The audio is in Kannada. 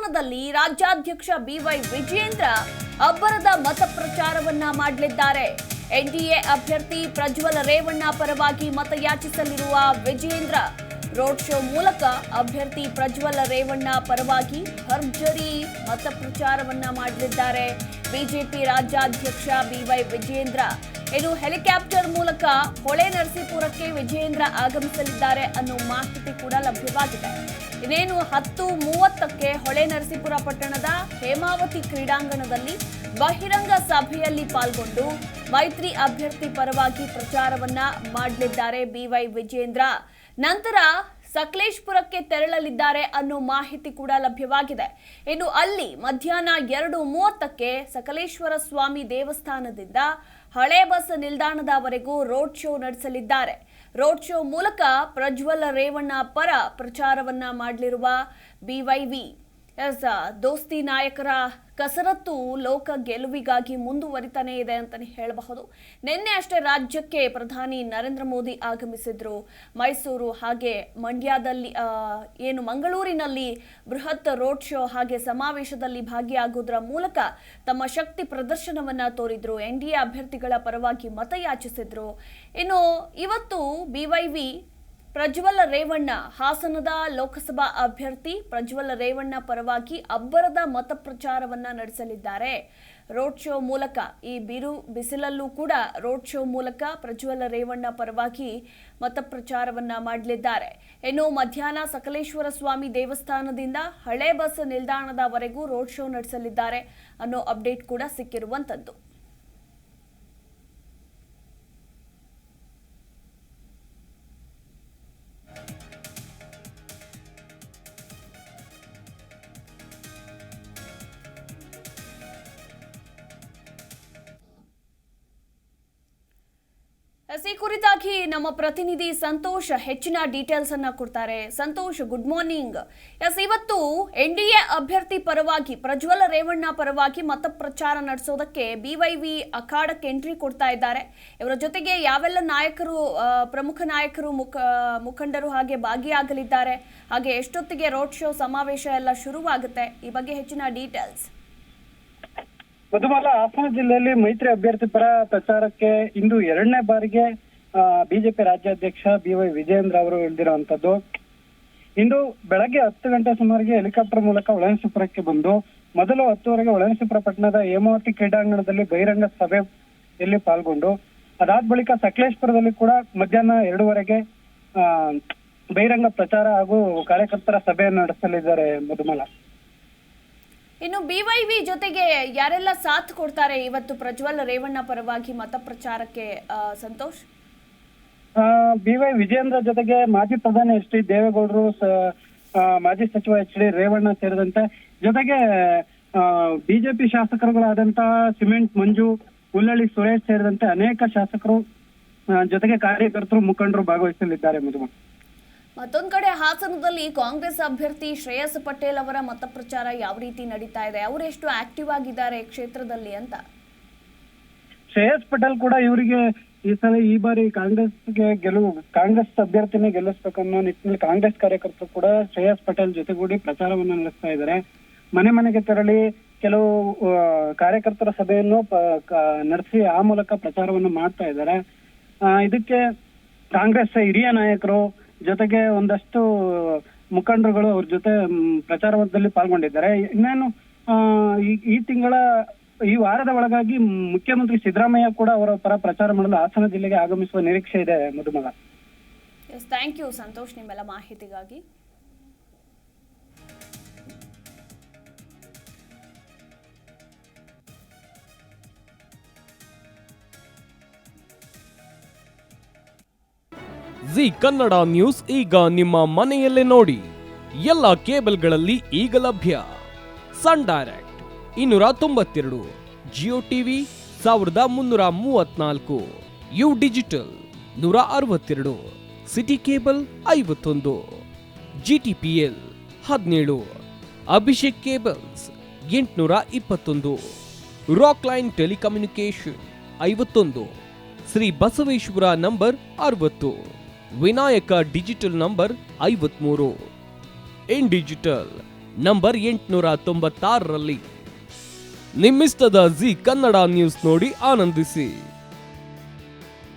ಹಾಸನದಲ್ಲಿ ರಾಜ್ಯಾಧ್ಯಕ್ಷ ಬಿವೈ ವಿಜಯೇಂದ್ರ ಅಬ್ಬರದ ಮತ ಪ್ರಚಾರವನ್ನ ಮಾಡಲಿದ್ದಾರೆ. ಎನ್ಡಿಎ ಅಭ್ಯರ್ಥಿ ಪ್ರಜ್ವಲ್ ರೇವಣ್ಣ ಪರವಾಗಿ ಮತಯಾಚಿಸಲಿರುವ ವಿಜಯೇಂದ್ರ ರೋಡ್ ಶೋ ಮೂಲಕ ಅಭ್ಯರ್ಥಿ ಪ್ರಜ್ವಲ್ ರೇವಣ್ಣ ಪರವಾಗಿ ಭರ್ಜರಿ ಮತ ಪ್ರಚಾರವನ್ನ ಮಾಡಲಿದ್ದಾರೆ. ಬಿಜೆಪಿ ರಾಜ್ಯಾಧ್ಯಕ್ಷ ಬಿವೈ ವಿಜಯೇಂದ್ರ ಇನ್ನು ಹೆಲಿಕಾಪ್ಟರ್ ಮೂಲಕ ಹೊಳೆನರಸೀಪುರಕ್ಕೆ ವಿಜಯೇಂದ್ರ ಆಗಮಿಸಲಿದ್ದಾರೆ ಅನ್ನೋ ಮಾಹಿತಿ ಕೂಡ ಲಭ್ಯವಾಗಿದೆ. ಇನ್ನೇನು 10:30ಕ್ಕೆ ಹೊಳೆನರಸೀಪುರ ಪಟ್ಟಣದ ಹೇಮಾವತಿ ಕ್ರೀಡಾಂಗಣದಲ್ಲಿ ಬಹಿರಂಗ ಸಭೆಯಲ್ಲಿ ಪಾಲ್ಗೊಂಡು ಮೈತ್ರಿ ಅಭ್ಯರ್ಥಿ ಪರವಾಗಿ ಪ್ರಚಾರವನ್ನ ಮಾಡಲಿದ್ದಾರೆ ಬಿವೈ ವಿಜಯೇಂದ್ರ. ನಂತರ ಸಕಲೇಶಪುರಕ್ಕೆ ತೆರಳಲಿದ್ದಾರೆ ಅನ್ನೋ ಮಾಹಿತಿ ಕೂಡ ಲಭ್ಯವಾಗಿದೆ. ಇನ್ನು ಅಲ್ಲಿ ಮಧ್ಯಾಹ್ನ 2:30ಕ್ಕೆ ಸಕಲೇಶ್ವರ ಸ್ವಾಮಿ ದೇವಸ್ಥಾನದಿಂದ ಹಳೆ ಬಸ್ ನಿಲ್ದಾಣದವರೆಗೂ ರೋಡ್ ಶೋ ನಡೆಸಲಿದ್ದಾರೆ. ರೋಡ್ ಶೋ ಮೂಲಕ ಪ್ರಜ್ವಲ್ ರೇವಣ್ಣ ಪರ ಪ್ರಚಾರವನ್ನ ಮಾಡಲಿರುವ ಬಿವೈವಿ ದೋಸ್ತಿ ನಾಯಕರ ಕಸರತ್ತು ಲೋಕ ಗೆಲುವಿಗಾಗಿ ಮುಂದುವರಿತಾನೆ ಇದೆ ಅಂತಾನೆ ಹೇಳಬಹುದು. ನಿನ್ನೆ ಅಷ್ಟೇ ರಾಜ್ಯಕ್ಕೆ ಪ್ರಧಾನಿ ನರೇಂದ್ರ ಮೋದಿ ಆಗಮಿಸಿದ್ರು. ಮೈಸೂರು ಹಾಗೆ ಮಂಡ್ಯದಲ್ಲಿ ಮಂಗಳೂರಿನಲ್ಲಿ ಬೃಹತ್ ರೋಡ್ ಶೋ ಹಾಗೆ ಸಮಾವೇಶದಲ್ಲಿ ಭಾಗಿಯಾಗುವುದರ ಮೂಲಕ ತಮ್ಮ ಶಕ್ತಿ ಪ್ರದರ್ಶನವನ್ನ ತೋರಿದ್ರು. ಎನ್ಡಿಎ ಅಭ್ಯರ್ಥಿಗಳ ಪರವಾಗಿ ಮತಯಾಚಿಸಿದ್ರು. ಇನ್ನು ಇವತ್ತು ಬಿವೈವಿ ಪ್ರಜ್ವಲ್ ರೇವಣ್ಣ ಹಾಸನದ ಲೋಕಸಭಾ ಅಭ್ಯರ್ಥಿ ಪ್ರಜ್ವಲ್ ರೇವಣ್ಣ ಪರವಾಗಿ ಅಬ್ಬರದ ಮತ ಪ್ರಚಾರವನ್ನ ನಡೆಸಲಿದ್ದಾರೆ. ರೋಡ್ ಶೋ ಮೂಲಕ ಈ ಬಿಸಿಲಲ್ಲೂ ಕೂಡ ರೋಡ್ ಶೋ ಮೂಲಕ ಪ್ರಜ್ವಲ್ ರೇವಣ್ಣ ಪರವಾಗಿ ಮತ ಪ್ರಚಾರವನ್ನ ಮಾಡಲಿದ್ದಾರೆ. ಇನ್ನು ಮಧ್ಯಾಹ್ನ ಸಕಲೇಶ್ವರ ಸ್ವಾಮಿ ದೇವಸ್ಥಾನದಿಂದ ಹಳೆ ಬಸ್ ನಿಲ್ದಾಣದವರೆಗೂ ರೋಡ್ ಶೋ ನಡೆಸಲಿದ್ದಾರೆ ಅನ್ನೋ ಅಪ್ಡೇಟ್ ಕೂಡ ಸಿಕ್ಕಿರುವಂತದ್ದು. ಈ ಕುರಿತಾಗಿ ನಮ್ಮ ಪ್ರತಿನಿಧಿ ಸಂತೋಷ್ ಹೆಚ್ಚಿನ ಡೀಟೇಲ್ಸ್ ಅನ್ನ ಕೊಡ್ತಾರೆ. Santosh, good morning. ಇವತ್ತು ಎನ್ಡಿಎ ಅಭ್ಯರ್ಥಿ ಪರವಾಗಿ ಪ್ರಜ್ವಲ್ ರೇವಣ್ಣ ಪರವಾಗಿ ಮತ ಪ್ರಚಾರ ನಡೆಸೋದಕ್ಕೆ ಬಿವೈವಿ ಅಖಾಡಕ್ಕೆ ಎಂಟ್ರಿ ಕೊಡ್ತಾ ಇದ್ದಾರೆ. ಇವರ ಜೊತೆಗೆ ಯಾವೆಲ್ಲ ನಾಯಕರು, ಪ್ರಮುಖ ನಾಯಕರು, ಮುಖಂಡರು ಹಾಗೆ ಭಾಗಿಯಾಗಲಿದ್ದಾರೆ, ಹಾಗೆ ಎಷ್ಟೊತ್ತಿಗೆ ರೋಡ್ ಶೋ ಸಮಾವೇಶ ಎಲ್ಲ ಶುರುವಾಗುತ್ತೆ, ಈ ಬಗ್ಗೆ ಹೆಚ್ಚಿನ ಡೀಟೇಲ್ಸ್. ಮಧುಮಾಲ, ಹಾಸನ ಜಿಲ್ಲೆಯಲ್ಲಿ ಮೈತ್ರಿ ಅಭ್ಯರ್ಥಿ ಪರ ಪ್ರಚಾರಕ್ಕೆ ಇಂದು 2ನೇ ಬಾರಿಗೆ ಬಿಜೆಪಿ ರಾಜ್ಯಾಧ್ಯಕ್ಷ ಬಿವೈ ವಿಜಯೇಂದ್ರ ಅವರು ಇಳಿದಿರುವಂತದ್ದು. ಇಂದು ಬೆಳಗ್ಗೆ 10 ಗಂಟೆ ಸುಮಾರಿಗೆ ಹೆಲಿಕಾಪ್ಟರ್ ಮೂಲಕ ಹೊಳೆನರಸೀಪುರಕ್ಕೆ ಬಂದು ಮೊದಲು 10:30ಗೆ ಹೊಳೆನರಸೀಪುರ ಪಟ್ಟಣದ ಹೇಮಾವತಿ ಕ್ರೀಡಾಂಗಣದಲ್ಲಿ ಬಹಿರಂಗ ಸಭೆಯಲ್ಲಿ ಪಾಲ್ಗೊಂಡು ಅದಾದ ಬಳಿಕ ಸಕಲೇಶಪುರದಲ್ಲಿ ಕೂಡ ಮಧ್ಯಾಹ್ನ 2:15ಗೆ ಬಹಿರಂಗ ಪ್ರಚಾರ ಹಾಗೂ ಕಾರ್ಯಕರ್ತರ ಸಭೆಯನ್ನು ನಡೆಸಲಿದ್ದಾರೆ. ಮಧುಮಾಲ, ಇನ್ನು ಬಿವೈವಿ ಜೊತೆಗೆ ಯಾರೆಲ್ಲ ಸಾಥ್ ಕೊಡ್ತಾರೆ ಇವತ್ತು ಪ್ರಜ್ವಲ್ ರೇವಣ್ಣ ಪರವಾಗಿ ಮತ ಪ್ರಚಾರಕ್ಕೆ? ಸಂತೋಷ್, ಬಿವೈ ವಿಜಯೇಂದ್ರ ಜೊತೆಗೆ ಮಾಜಿ ಪ್ರಧಾನಿ ಎಚ್ ಡಿ ದೇವೇಗೌಡರು, ಮಾಜಿ ಸಚಿವ ಎಚ್ ಡಿ ರೇವಣ್ಣ ಸೇರಿದಂತೆ ಜೊತೆಗೆ ಬಿಜೆಪಿ ಶಾಸಕರುಗಳಾದಂತಹ ಸಿಮೆಂಟ್ ಮಂಜು, ಹುಲ್ಲಳ್ಳಿ ಸುರೇಶ್ ಸೇರಿದಂತೆ ಅನೇಕ ಶಾಸಕರು ಜೊತೆಗೆ ಕಾರ್ಯಕರ್ತರು, ಮುಖಂಡರು ಭಾಗವಹಿಸಲಿದ್ದಾರೆ. ಮಧುಮ, ಮತ್ತೊಂದು ಕಡೆ ಹಾಸನದಲ್ಲಿ ಕಾಂಗ್ರೆಸ್ ಅಭ್ಯರ್ಥಿ ಶ್ರೇಯಸ್ ಪಟೇಲ್ ಅವರ ಮತ ಪ್ರಚಾರ ಯಾವ ರೀತಿ ನಡೀತಾ ಇದೆ, ಅವರು ಎಷ್ಟು ಆಕ್ಟಿವ್ ಆಗಿದ್ದಾರೆ ಕ್ಷೇತ್ರದಲ್ಲಿ ಅಂತ? ಶ್ರೇಯಸ್ ಪಟೇಲ್ ಕೂಡ ಇವರಿಗೆ ಈ ಬಾರಿ ಕಾಂಗ್ರೆಸ್ ಅಭ್ಯರ್ಥಿನೇ ಗೆಲ್ಲಿಸ್ಬೇಕನ್ನೋ ನಿಟ್ಟಿನಲ್ಲಿ ಕಾಂಗ್ರೆಸ್ ಕಾರ್ಯಕರ್ತರು ಕೂಡ ಶ್ರೇಯಸ್ ಪಟೇಲ್ ಜೊತೆಗೂಡಿ ಪ್ರಚಾರವನ್ನು ನಡೆಸ್ತಾ ಇದ್ದಾರೆ. ಮನೆ ಮನೆಗೆ ತೆರಳಿ ಕೆಲವು ಕಾರ್ಯಕರ್ತರ ಸಭೆಯನ್ನು ನಡೆಸಿ ಆ ಮೂಲಕ ಪ್ರಚಾರವನ್ನು ಮಾಡ್ತಾ ಇದ್ದಾರೆ. ಇದಕ್ಕೆ ಕಾಂಗ್ರೆಸ್ ಹಿರಿಯ ನಾಯಕರು ಜೊತೆಗೆ ಒಂದಷ್ಟು ಮುಖಂಡರುಗಳು ಅವ್ರ ಜೊತೆ ಪ್ರಚಾರದಲ್ಲಿ ಪಾಲ್ಗೊಂಡಿದ್ದಾರೆ. ಇನ್ನೇನು ಈ ವಾರದ ಒಳಗಾಗಿ ಮುಖ್ಯಮಂತ್ರಿ ಸಿದ್ದರಾಮಯ್ಯ ಕೂಡ ಅವರ ಪರ ಪ್ರಚಾರ ಮಾಡಲು ಹಾಸನ ಜಿಲ್ಲೆಗೆ ಆಗಮಿಸುವ ನಿರೀಕ್ಷೆ ಇದೆ. ಮಧುಮಲ, ಥ್ಯಾಂಕ್ ಯು ಸಂತೋಷ್ ನಿಮ್ಮೆಲ್ಲ ಮಾಹಿತಿಗಾಗಿ. ಜಿ ಕನ್ನಡ ನ್ಯೂಸ್ ಈಗ ನಿಮ್ಮ ಮನೆಯಲ್ಲೇ ನೋಡಿ. ಎಲ್ಲ ಕೇಬಲ್ಗಳಲ್ಲಿ ಈಗ ಲಭ್ಯ. Sun Direct 292, Jio TV 1334, U digital 162, city cable 51, GTPL 17, Abhishek cables 821, rock line telecommunication 51, Shri Basaveshwara number 60, Vinayaka digital number 53, in digital number 896ರಲ್ಲಿ. ನಿಮ್ಮಿಸ್ತದ ಜಿ ಕನ್ನಡ ನ್ಯೂಸ್ ನೋಡಿ ಆನಂದಿಸಿ.